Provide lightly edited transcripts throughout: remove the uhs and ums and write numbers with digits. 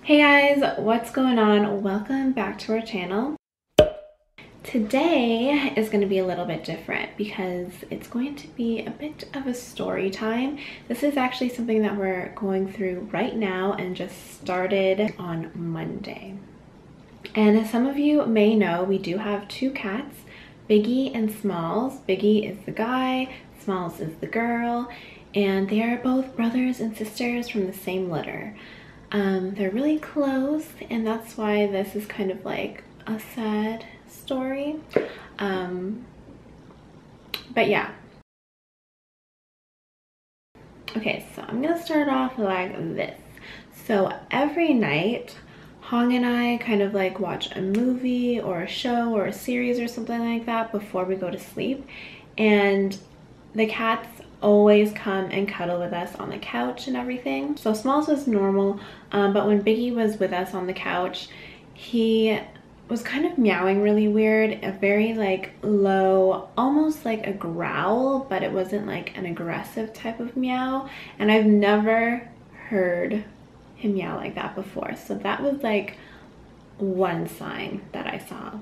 Hey guys, what's going on? Welcome back to our channel. Today is going to be a little bit different because it's going to be a bit of a story time. This is actually something that we're going through right now and just started on Monday. And as some of you may know, we do have two cats, Biggie and Smalls. Biggie is the guy, Smalls is the girl, and they are both brothers and sisters from the same litter. They're really close, and that's why this is kind of like a sad story. But yeah. Okay, so I'm gonna start off like this. So every night, Hong and I kind of like watch a movie or a show or a series or something like that before we go to sleep. And the cats always come and cuddle with us on the couch and everything. So Smalls was normal, but when Biggie was with us on the couch, he was kind of meowing really weird, a very like low, almost like a growl, but it wasn't like an aggressive type of meow. And I've never heard him meow like that before. So that was like one sign that I saw.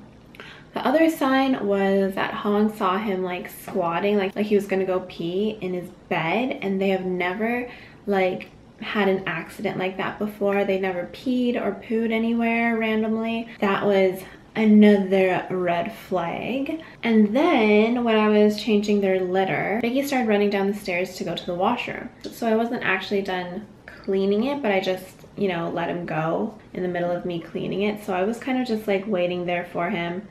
The other sign was that Hong saw him like squatting, like he was gonna go pee in his bed, and they have never like had an accident like that before. They never peed or pooed anywhere randomly. That was another red flag. And then when I was changing their litter, Biggie started running down the stairs to go to the washroom. So I wasn't actually done cleaning it, but I just, you know, let him go in the middle of me cleaning it. So I was kind of just like waiting there for him,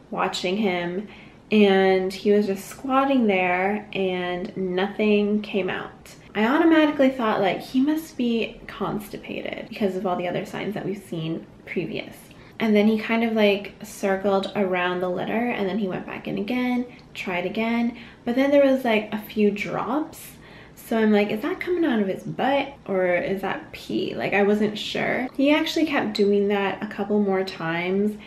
watching him, and he was just squatting there and nothing came out. I automatically thought like he must be constipated because of all the other signs that we've seen previous. And then he kind of like circled around the litter, and then he went back in again, tried again, but then there was like a few drops. So I'm like, is that coming out of his butt or is that pee? Like I wasn't sure. He actually kept doing that a couple more times.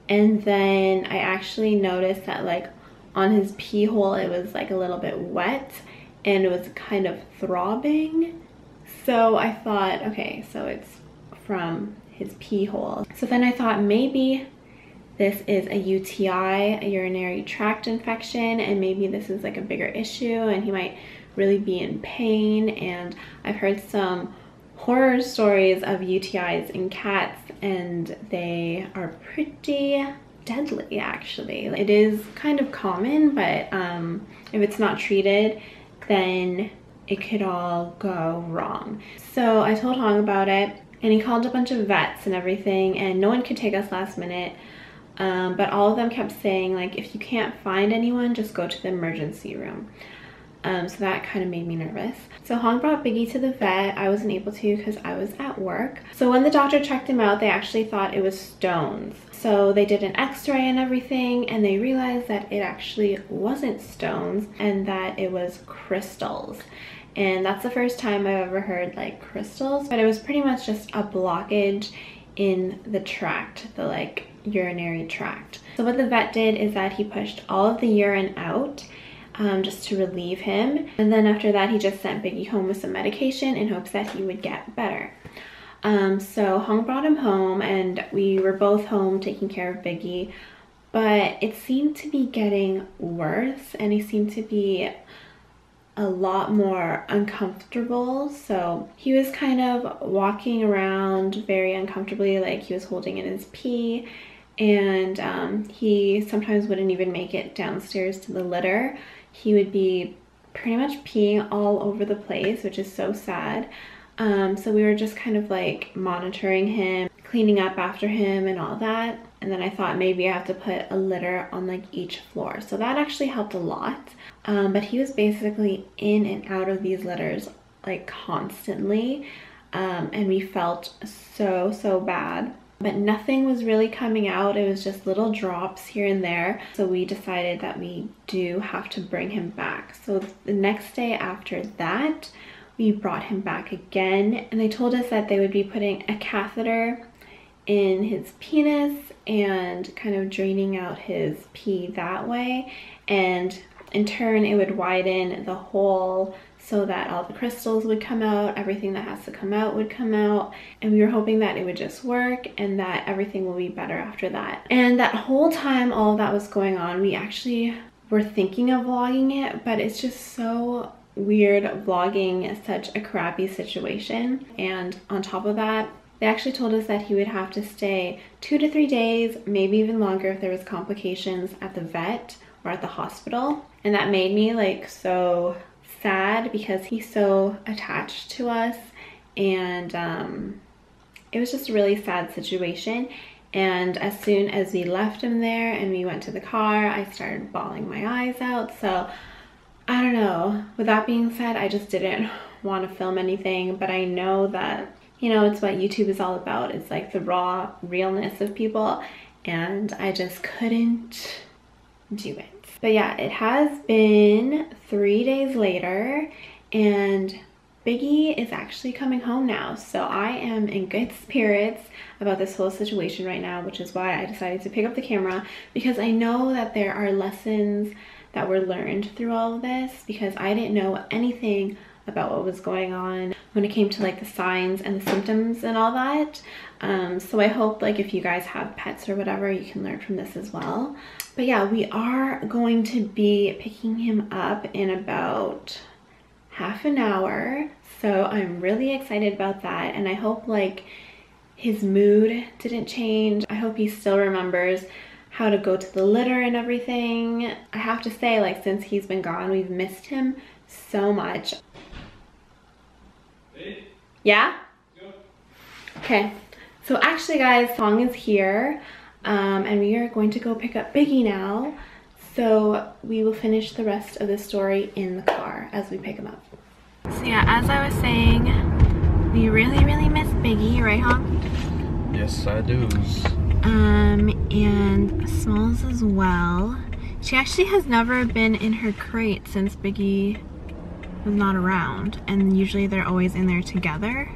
And then I actually noticed that like on his pee hole, it was like a little bit wet and it was kind of throbbing. So I thought, okay, so it's from his pee hole. So then I thought maybe this is a UTI, a urinary tract infection, and maybe this is like a bigger issue and he might really be in pain. And I've heard some horror stories of UTIs in cats, and they are pretty deadly actually. It is kind of common, but if it's not treated, then it could all go wrong. So I told Hong about it, and he called a bunch of vets and everything, and no one could take us last minute. But all of them kept saying like, if you can't find anyone, just go to the emergency room. So that kind of made me nervous. So Hong brought Biggie to the vet. I wasn't able to because I was at work. So when the doctor checked him out, they actually thought it was stones. So they did an x-ray and everything, and they realized that it actually wasn't stones and that it was crystals. And that's the first time I've ever heard like crystals, but it was pretty much just a blockage in the tract, the like urinary tract. So what the vet did is that he pushed all of the urine out, just to relieve him. And then after that, he just sent Biggie home with some medication in hopes that he would get better. So Hong brought him home, and we were both home taking care of Biggie, but it seemed to be getting worse, and he seemed to be a lot more uncomfortable. So he was kind of walking around very uncomfortably, like he was holding in his pee, and he sometimes wouldn't even make it downstairs to the litter. He would be pretty much peeing all over the place, which is so sad. So we were just kind of like monitoring him, cleaning up after him and all that. And then I thought maybe I have to put a litter on like each floor. So that actually helped a lot. But he was basically in and out of these litters like constantly. And we felt so bad. But nothing was really coming out. It was just little drops here and there. So we decided that we do have to bring him back. So the next day after that, we brought him back again, and they told us that they would be putting a catheter in his penis and kind of draining out his pee that way. And in turn, it would widen the hole so that all the crystals would come out, everything that has to come out would come out, and we were hoping that it would just work and that everything will be better after that. And that whole time all of that was going on, we actually were thinking of vlogging it, but it's just so weird vlogging such a crappy situation. And on top of that, they actually told us that he would have to stay 2 to 3 days, maybe even longer if there was complications at the vet or at the hospital. And that made me like so sad because he's so attached to us, and it was just a really sad situation. And as soon as we left him there and we went to the car, I started bawling my eyes out. So I don't know. With that being said, I just didn't want to film anything, but I know that, you know, it's what YouTube is all about. It's like the raw realness of people, and I just couldn't do it. But yeah, it has been 3 days later, and Biggie is actually coming home now. So I am in good spirits about this whole situation right now, which is why I decided to pick up the camera, because I know that there are lessons that were learned through all of this, because I didn't know anything about what was going on when it came to like the signs and the symptoms and all that. So I hope like if you guys have pets or whatever, you can learn from this as well. But yeah, we are going to be picking him up in about half an hour. So I'm really excited about that, and I hope like his mood didn't change. I hope he still remembers how to go to the litter and everything. I have to say, like, since he's been gone, we've missed him so much. Yeah? Okay, so actually guys, Song is here, and we are going to go pick up Biggie now. So we will finish the rest of the story in the car as we pick him up. So yeah, as I was saying, we really miss Biggie, right, Hong? Yes, I do. And Smalls as well. She actually has never been in her crate since Biggie was not around, and usually they're always in there together,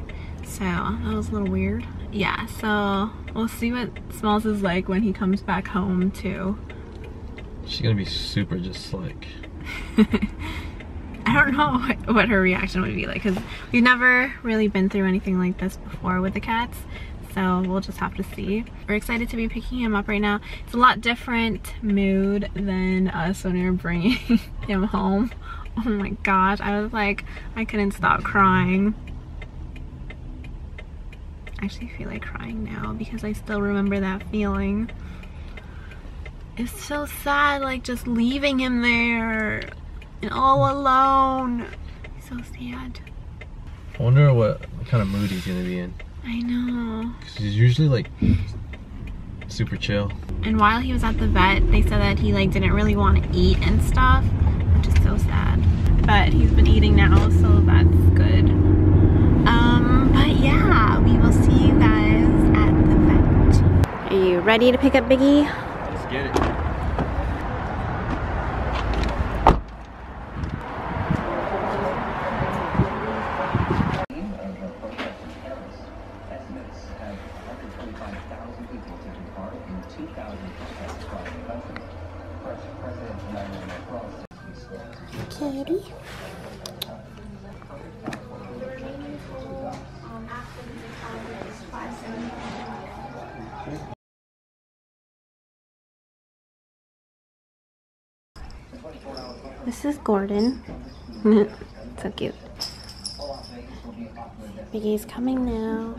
so that was a little weird. Yeah, so we'll see what Smalls is like when he comes back home too. She's gonna be super just like I don't know what her reaction would be like, because we've never really been through anything like this before with the cats, so we'll just have to see. We're excited to be picking him up right now. It's a lot different mood than us when we were bringing him home. Oh my gosh, I was like, I couldn't stop crying. I actually feel like crying now because I still remember that feeling. It's so sad, like just leaving him there and all alone. So sad. I wonder what kind of mood he's gonna be in. I know. Because he's usually like super chill. And while he was at the vet, they said that he like didn't really want to eat and stuff, which is so sad. But he's been eating now, so that's good. But yeah, we will see you guys at the vet. Are you ready to pick up Biggie? Let's get it. Kitty. This is Gordon. So cute. Biggie's coming now.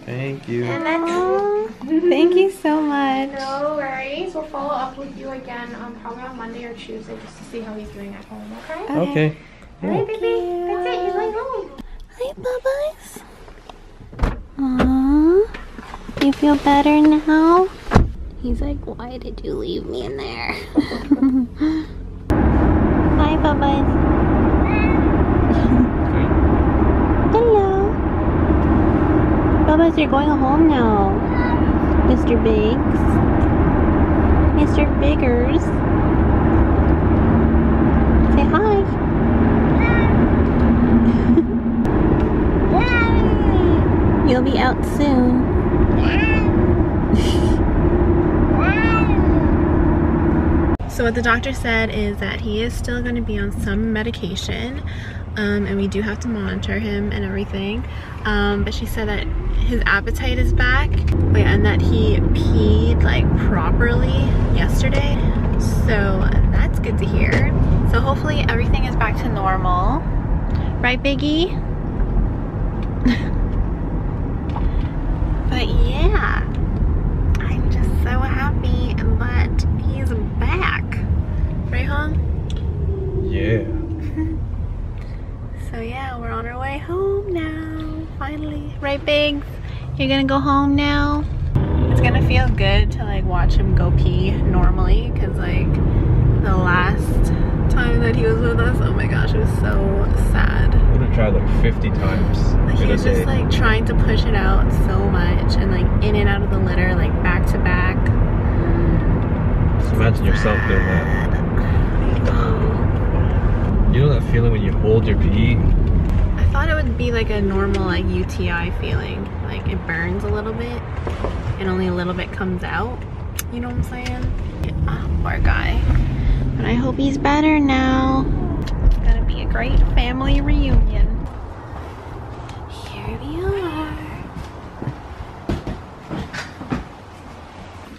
Thank you. Thank you so much. No worries. We'll follow up with you again probably on Monday or Tuesday just to see how he's doing at home, okay? Okay. Alright, baby. That's it. You're going home. Hi, Bubba's. Aww. You feel better now? He's like, why did you leave me in there? Hi, Bubba's. Hello. Bubba's, you're going home now. Mr. Biggs. Mr. Biggers. Say hi. You'll be out soon. So what the doctor said is that he is still going to be on some medication. and we do have to monitor him and everything. But she said that his appetite is back. Oh yeah, and that he peed like properly yesterday. So that's good to hear. So hopefully everything is back to normal. Right, Biggie? But yeah, I'm just so happy that he's back. Right, Hong? Yeah. So yeah, we're on our way home now, finally. Right, Biggs? You're gonna go home now? It's gonna feel good to like watch him go pee normally, because like the last time that he was with us, oh my gosh, it was so sad. I'm gonna try like 50 times Like, he was just like trying to push it out so much, and like in and out of the litter, like back to back. Just imagine yourself doing that. You know that feeling when you hold your pee? I thought it would be like a normal like UTI feeling. Like it burns a little bit and only a little bit comes out. You know what I'm saying? Yeah, poor guy. But I hope he's better now. It's gonna be a great family reunion. Here we are.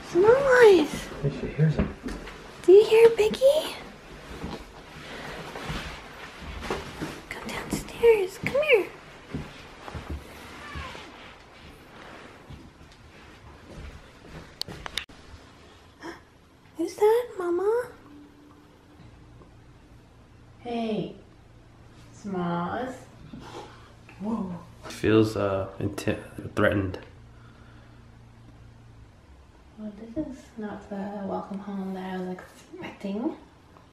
S'mores! She hears him. Do you hear Biggie? Come downstairs. Come here. Who's that, Mama? Hey, S'mores. Whoa. Feels threatened. Well, this is not the welcome home that I was expecting.